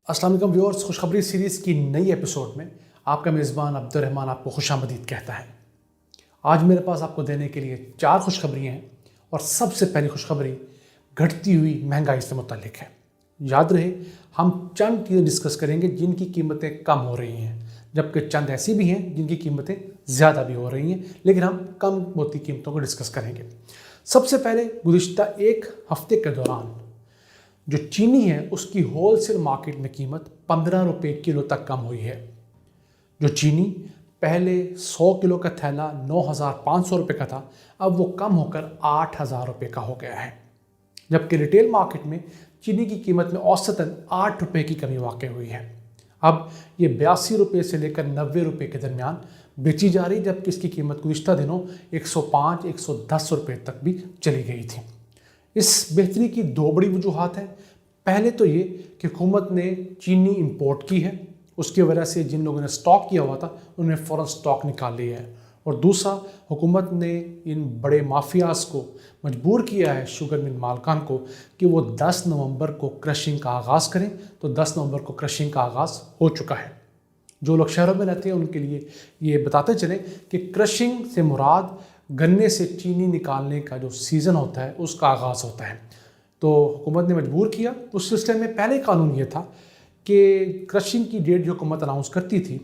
अस्सलाम वालेकुम व्यूअर्स, खुशखबरी सीरीज़ की नई एपिसोड में आपका मेज़बान अब्दुर्रहमान आपको खुशामदीद कहता है। आज मेरे पास आपको देने के लिए 4 खुशखबरियाँ हैं और सबसे पहली खुशखबरी घटती हुई महंगाई से मुतालिक है। याद रहे, हम चंद चीज़ें डिस्कस करेंगे जिनकी कीमतें कम हो रही हैं, जबकि चंद ऐसी भी हैं जिनकी कीमतें ज़्यादा भी हो रही हैं, लेकिन हम कम होती कीमतों को डिस्कस करेंगे। सबसे पहले गुज़िश्ता एक हफ्ते के दौरान जो चीनी है उसकी होलसेल मार्केट में कीमत 15 रुपये किलो तक कम हुई है। जो चीनी पहले 100 किलो का थैला 9,500 रुपये का था, अब वो कम होकर 8,000 रुपये का हो गया है। जबकि रिटेल मार्केट में चीनी की कीमत में औसतन 8 रुपये की कमी वाक़ हुई है। अब ये 82 रुपये से लेकर 90 रुपये के दरमियान बेची जा रही, जबकि इसकी कीमत गुज़िश्ता दिनों 105-110 रुपये तक भी चली गई थी। इस बेहतरी की 2 बड़ी वजूहात हैं। पहले तो ये कि हुकूमत ने चीनी इंपोर्ट की है, उसकी वजह से जिन लोगों ने स्टॉक किया हुआ था उन्होंने फ़ौरन स्टॉक निकाल लिया है। और दूसरा, हुकूमत ने इन बड़े माफियाज को मजबूर किया है, शुगर मिल मालकान को, कि वो 10 नवंबर को क्रशिंग का आगाज़ करें। तो 10 नवंबर को क्रशिंग का आगाज़ हो चुका है। जो लोग शहरों में रहते हैं उनके लिए ये बताते चलें कि क्रशिंग से मुराद गन्ने से चीनी निकालने का जो सीज़न होता है उसका आगाज़ होता है। तो हुकूमत ने मजबूर किया। उस सिलसिले में पहले कानून ये था कि क्रशिंग की डेट जो हुकूमत अनाउंस करती थी,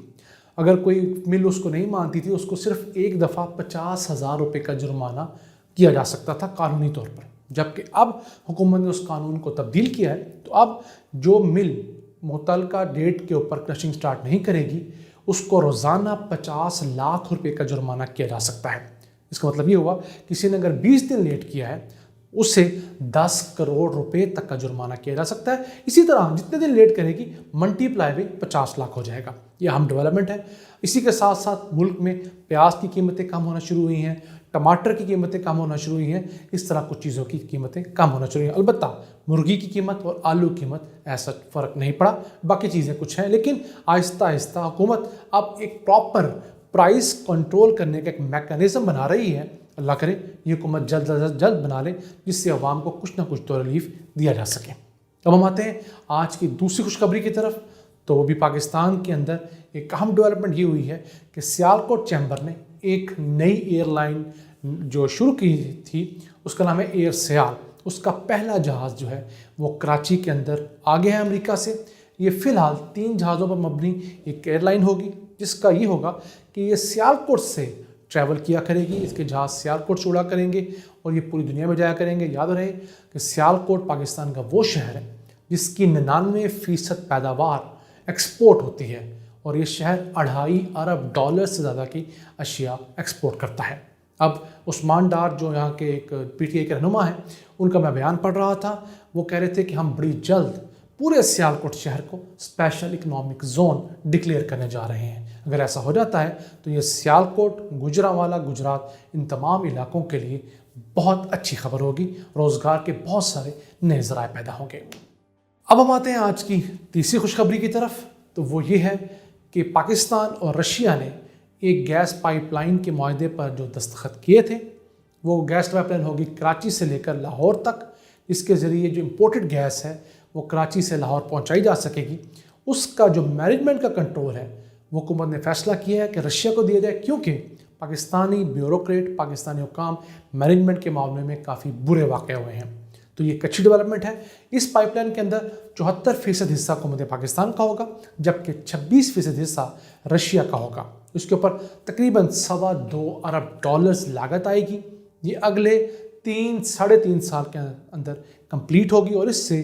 अगर कोई मिल उसको नहीं मानती थी, उसको सिर्फ एक दफ़ा 50,000 रुपये का जुर्माना किया जा सकता था कानूनी तौर पर। जबकि अब हुकूमत ने उस कानून को तब्दील किया है। तो अब जो मिल मुतल्लिका डेट के ऊपर क्रशिंग स्टार्ट नहीं करेगी, उसको रोज़ाना 50 लाख रुपये का जुर्माना किया जा सकता है। इसका मतलब ये हुआ, किसी ने अगर 20 दिन लेट किया है उससे 10 करोड़ रुपए तक का जुर्माना किया जा सकता है। इसी तरह जितने दिन लेट करेगी मल्टीप्लाई में 50 लाख हो जाएगा। ये अहम डेवलपमेंट है। इसी के साथ साथ मुल्क में प्याज की कीमतें कम होना शुरू हुई हैं, टमाटर की कीमतें कम होना शुरू हुई हैं। इस तरह कुछ चीज़ों की कीमतें कम होना शुरू हुई हैं। अलबत्ता मुर्गी की कीमत और आलू की कीमत ऐसा फ़र्क नहीं पड़ा, बाकी चीज़ें कुछ हैं। लेकिन आहिस्ता आहिस्ता हुकूमत अब एक प्रॉपर प्राइस कंट्रोल करने का एक मैकेनिज़्म बना रही है। अल्लाह करे ये हुकूमत जल्द से जल्द बना ले, जिससे अवाम को कुछ ना कुछ तो रिलीफ दिया जा सके। अब हम आते हैं आज की दूसरी खुशखबरी की तरफ। तो वो भी पाकिस्तान के अंदर एक अहम डेवलपमेंट ये हुई है कि सियालकोट चैम्बर ने एक नई एयरलाइन जो शुरू की थी, उसका नाम है एयर सियाल। उसका पहला जहाज़ जो है वो कराची के अंदर आ गया है अमेरिका से। ये फ़िलहाल 3 जहाज़ों पर मबनी एक एयरलाइन होगी, जिसका ये होगा कि ये सियालकोट से ट्रैवल किया करेगी। इसके जहाज़ सियालकोट से उड़ा करेंगे और ये पूरी दुनिया में जाया करेंगे। याद रहे कि सियालकोट पाकिस्तान का वो शहर है जिसकी 99% पैदावार एक्सपोर्ट होती है, और ये शहर $2.5 अरब से ज़्यादा की अशिया एक्सपोर्ट करता है। अब उस्मान डार जो यहाँ के एक PTI के रहनुमा हैं, उनका मैं बयान पढ़ रहा था। वो कह रहे थे कि हम बड़ी जल्द पूरे सियालकोट शहर को स्पेशल इकनॉमिक जोन डिक्लेयर करने जा रहे हैं। अगर ऐसा हो जाता है तो ये सियालकोट, गुजरांवाला, गुजरात, इन तमाम इलाकों के लिए बहुत अच्छी खबर होगी। रोज़गार के बहुत सारे नए ज़राए पैदा होंगे। अब हम आते हैं आज की तीसरी खुशखबरी की तरफ। तो वो ये है कि पाकिस्तान और रशिया ने एक गैस पाइपलाइन के मुआहदे पर जो दस्तखत किए थे, वो गैस पाइपलाइन होगी कराची से लेकर लाहौर तक। इसके ज़रिए जो इम्पोर्टेड गैस है वो कराची से लाहौर पहुंचाई जा सकेगी। उसका जो मैनेजमेंट का कंट्रोल है वो हुकूमत ने फैसला किया है कि रशिया को दिया जाए, क्योंकि पाकिस्तानी ब्यूरोक्रेट, पाकिस्तानी हुकाम मैनेजमेंट के मामले में काफ़ी बुरे वाक़ हुए हैं। तो ये एक अच्छी डेवलपमेंट है। इस पाइपलाइन के अंदर 74% हिस्सा हुकूमत पाकिस्तान का होगा, जबकि 26% हिस्सा रशिया का होगा। इसके ऊपर तकरीबन $2.25 अरब लागत आएगी। ये अगले 3-3.5 साल के अंदर कंप्लीट होगी और इससे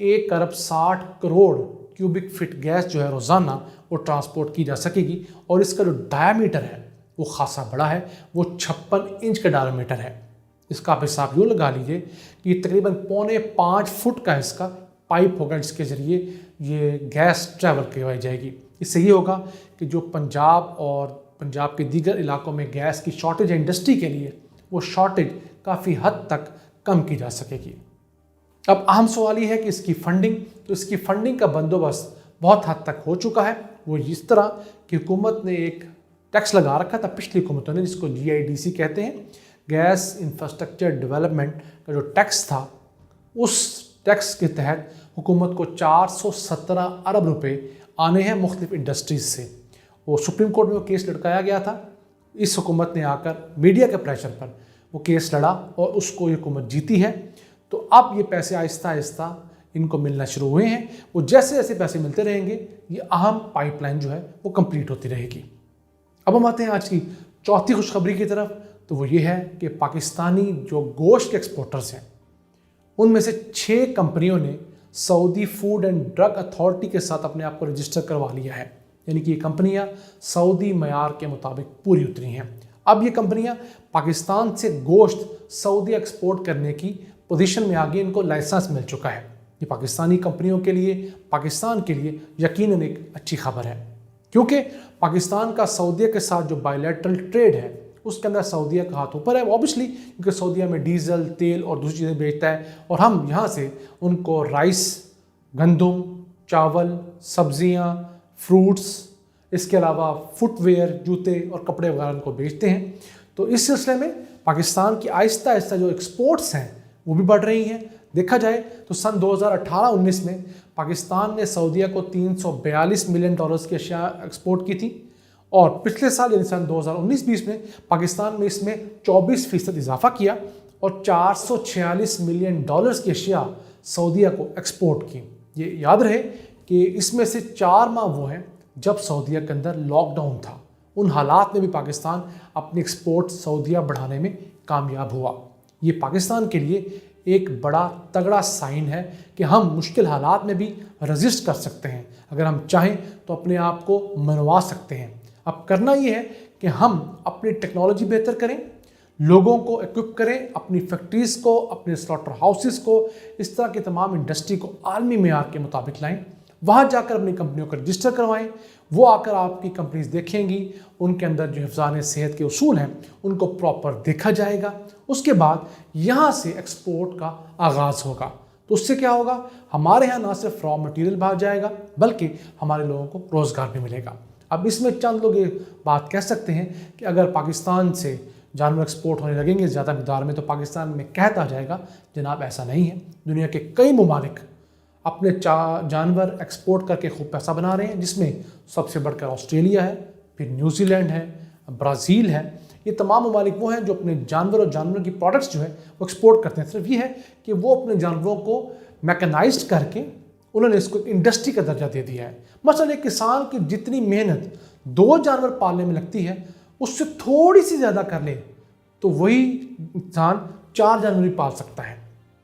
1 अरब 60 करोड़ क्यूबिक फिट गैस जो है रोज़ाना वो ट्रांसपोर्ट की जा सकेगी। और इसका जो डायामीटर है वो खासा बड़ा है, वो 56 इंच का डायामीटर है। इसका आप हिसाब यूँ लगा लीजिए कि तकरीबन 4.25 फुट का इसका पाइप होगा, जिसके ज़रिए ये गैस ट्रैवल करवाई जाएगी। इससे ये होगा कि जो पंजाब और पंजाब के दीगर इलाकों में गैस की शॉर्टेज है इंडस्ट्री के लिए, वो शॉर्टेज काफ़ी हद तक कम की जा सकेगी। अब अहम सवाल ये है कि इसकी फंडिंग, तो इसकी फंडिंग का बंदोबस्त बहुत हद तक हो चुका है। वो इस तरह कि हुकूमत ने एक टैक्स लगा रखा था पिछली हुकूमतों ने, जिसको GIDC कहते हैं, गैस इंफ्रास्ट्रक्चर डेवलपमेंट का जो टैक्स था, उस टैक्स के तहत हुकूमत को 417 अरब रुपए आने हैं मुख्तलिफ इंडस्ट्रीज से। वो सुप्रीम कोर्ट में वो केस लटकाया गया था। इस हुकूमत ने आकर मीडिया के प्रेशर पर वो केस लड़ा और उसको ये हुकूमत जीती है। तो अब ये पैसे आहिस्ता आहिस्ता इनको मिलना शुरू हुए हैं। वो जैसे जैसे पैसे मिलते रहेंगे ये अहम पाइपलाइन जो है वो कंप्लीट होती रहेगी। अब हम आते हैं आज की चौथी खुशखबरी की तरफ। तो वो ये है कि पाकिस्तानी जो गोश्त के एक्सपोर्टर्स हैं उनमें से 6 कंपनियों ने Saudi food and drug authority के साथ अपने आप को रजिस्टर करवा लिया है। यानी कि ये कंपनियां सऊदी मयार के मुताबिक पूरी उतरी हैं। अब ये कंपनियां पाकिस्तान से गोश्त सऊदी एक्सपोर्ट करने की पोजीशन में आगे इनको लाइसेंस मिल चुका है। ये पाकिस्तानी कंपनियों के लिए, पाकिस्तान के लिए यकीनन एक अच्छी खबर है, क्योंकि पाकिस्तान का सऊदीया के साथ जो बायलैटरल ट्रेड है उसके अंदर सऊदीया का हाथ ऊपर है ऑब्वियसली, क्योंकि सऊदीया में डीजल, तेल और दूसरी चीज़ें बेचता है और हम यहाँ से उनको राइस, गंदम, चावल, सब्जियाँ, फ्रूट्स, इसके अलावा फुटवेयर, जूते और कपड़े वगैरह उनको बेचते हैं। तो इस सिलसिले में पाकिस्तान की आहिस्ता आहिस्ता जो एक्सपोर्ट्स हैं वो भी बढ़ रही हैं। देखा जाए तो सन 2018-19 में पाकिस्तान ने सऊदीया को $342 मिलियन की अशिया एक्सपोर्ट की थी और पिछले साल यानी सन 2019-20 में पाकिस्तान में इसमें 24% इजाफा किया और $446 मिलियन की अशिया सऊदीया को एक्सपोर्ट की। ये याद रहे कि इसमें से 4 माह वो हैं जब सऊदीया के अंदर लॉकडाउन था। उन हालात में भी पाकिस्तान अपनी एक्सपोर्ट सऊदीया बढ़ाने में कामयाब हुआ। ये पाकिस्तान के लिए एक बड़ा तगड़ा साइन है कि हम मुश्किल हालात में भी रजिस्ट कर सकते हैं। अगर हम चाहें तो अपने आप को मनवा सकते हैं। अब करना ये है कि हम अपनी टेक्नोलॉजी बेहतर करें, लोगों को इक्विप करें, अपनी फैक्ट्रीज़ को, अपने स्लॉटर हाउसेस को, इस तरह की तमाम इंडस्ट्री को आलमी मेयार के मुताबिक लाएं। वहाँ जाकर अपनी कंपनियों को रजिस्टर करवाएं। वो आकर आपकी कंपनीज देखेंगी, उनके अंदर जो हिफ़्ज़ान सेहत के उसूल हैं उनको प्रॉपर देखा जाएगा। उसके बाद यहाँ से एक्सपोर्ट का आगाज़ होगा। तो उससे क्या होगा, हमारे यहाँ ना सिर्फ रॉ मटेरियल बाहर जाएगा बल्कि हमारे लोगों को रोज़गार भी मिलेगा। अब इसमें चंद लोग ये बात कह सकते हैं कि अगर पाकिस्तान से जानवर एक्सपोर्ट होने लगेंगे ज़्यादा मिकदार में तो पाकिस्तान में कहता आ जाएगा। जनाब ऐसा नहीं है। दुनिया के कई ममालिक अपने जानवर एक्सपोर्ट करके खूब पैसा बना रहे हैं, जिसमें सबसे बढ़कर ऑस्ट्रेलिया है, फिर न्यूजीलैंड है, ब्राज़ील है। ये तमाम ममालिक वो हैं जो अपने जानवर और जानवर की प्रोडक्ट्स जो है वो एक्सपोर्ट करते हैं। सिर्फ ये है कि वो अपने जानवरों को मैकेनाइज्ड करके उन्होंने इसको इंडस्ट्री का दर्जा दे दिया है। मसलन एक किसान की जितनी मेहनत 2 जानवर पालने में लगती है उससे थोड़ी सी ज़्यादा कर ले तो वही इंसान 4 जानवर ही पाल सकता है।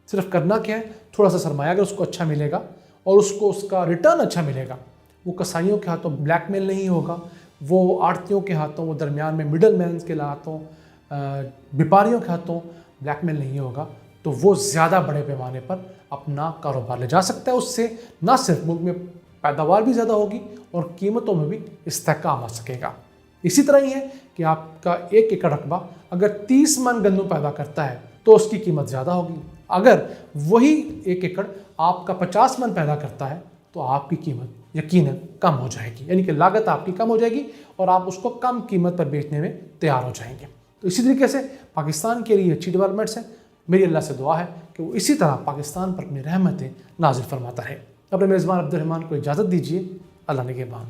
सिर्फ करना क्या है, थोड़ा सा सरमाया अगर उसको अच्छा मिलेगा और उसको उसका रिटर्न अच्छा मिलेगा, वो कसाईयों के हाथों ब्लैकमेल नहीं होगा, वो आड़तियों के हाथों, वो दरमियान में मिडल मैन्स के हाथों, व्यापारियों के हाथों ब्लैकमेल नहीं होगा, तो वो ज़्यादा बड़े पैमाने पर अपना कारोबार ले जा सकता है। उससे ना सिर्फ मुल्क में पैदावार भी ज़्यादा होगी और कीमतों में भी इस्तेहकाम आ सकेगा। इसी तरह ही है कि आपका 1 एकड़ रकबा अगर 30 मन गंदम पैदा करता है तो उसकी कीमत ज़्यादा होगी। अगर वही 1 एकड़ आपका 50 मन पैदा करता है तो आपकी कीमत यकीनन कम हो जाएगी, यानी कि लागत आपकी कम हो जाएगी और आप उसको कम कीमत पर बेचने में तैयार हो जाएंगे। तो इसी तरीके से पाकिस्तान के लिए अच्छी डेवलपमेंट्स हैं। मेरी अल्लाह से दुआ है कि वो इसी तरह पाकिस्तान पर अपनी रहमतें नाजिल फरमाता रहे। अपने मेज़बान अब्दुल रहमान को इजाज़त दीजिए। अल्लाह निगहबान।